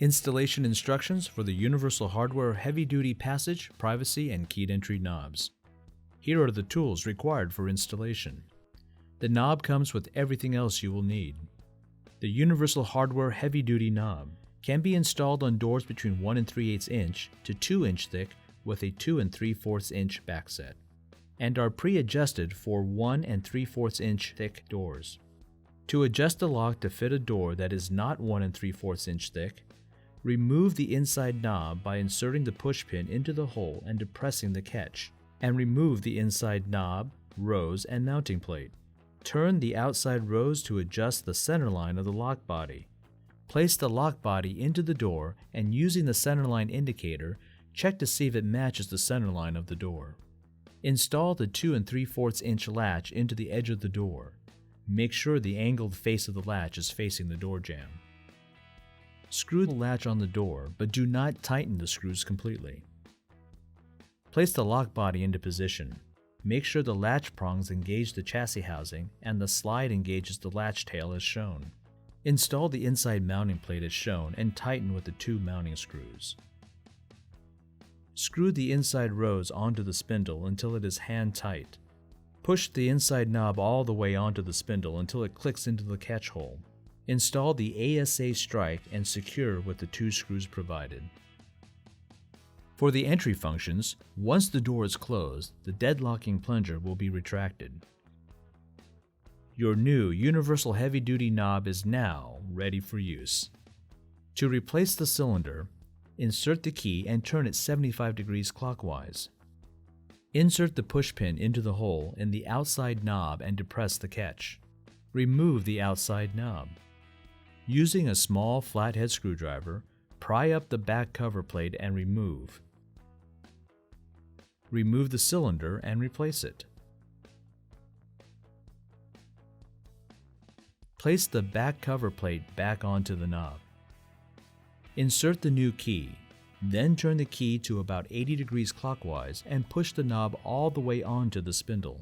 Installation instructions for the Universal Hardware Heavy-Duty Passage, Privacy, and Keyed Entry knobs. Here are the tools required for installation. The knob comes with everything else you will need. The Universal Hardware Heavy-Duty knob can be installed on doors between 1 3/8 inch to 2 inch thick with a 2 3/4 inch backset, and are pre-adjusted for 1 3/4 inch thick doors. To adjust the lock to fit a door that is not 1 3/4 inch thick, remove the inside knob by inserting the push pin into the hole and depressing the catch, and remove the inside knob, rose, and mounting plate. Turn the outside rose to adjust the center line of the lock body. Place the lock body into the door and using the center line indicator, check to see if it matches the center line of the door. Install the 2 3/4 inch latch into the edge of the door. Make sure the angled face of the latch is facing the door jamb. Screw the latch on the door, but do not tighten the screws completely. Place the lock body into position. Make sure the latch prongs engage the chassis housing and the slide engages the latch tail as shown. Install the inside mounting plate as shown and tighten with the 2 mounting screws. Screw the inside rose onto the spindle until it is hand tight. Push the inside knob all the way onto the spindle until it clicks into the catch hole. Install the ASA strike and secure with the 2 screws provided. For the entry functions, once the door is closed, the deadlocking plunger will be retracted. Your new Universal Heavy-Duty knob is now ready for use. To replace the cylinder, insert the key and turn it 75 degrees clockwise. Insert the push pin into the hole in the outside knob and depress the catch. Remove the outside knob. Using a small flathead screwdriver, pry up the back cover plate and remove. Remove the cylinder and replace it. Place the back cover plate back onto the knob. Insert the new key, then turn the key to about 80 degrees clockwise and push the knob all the way onto the spindle.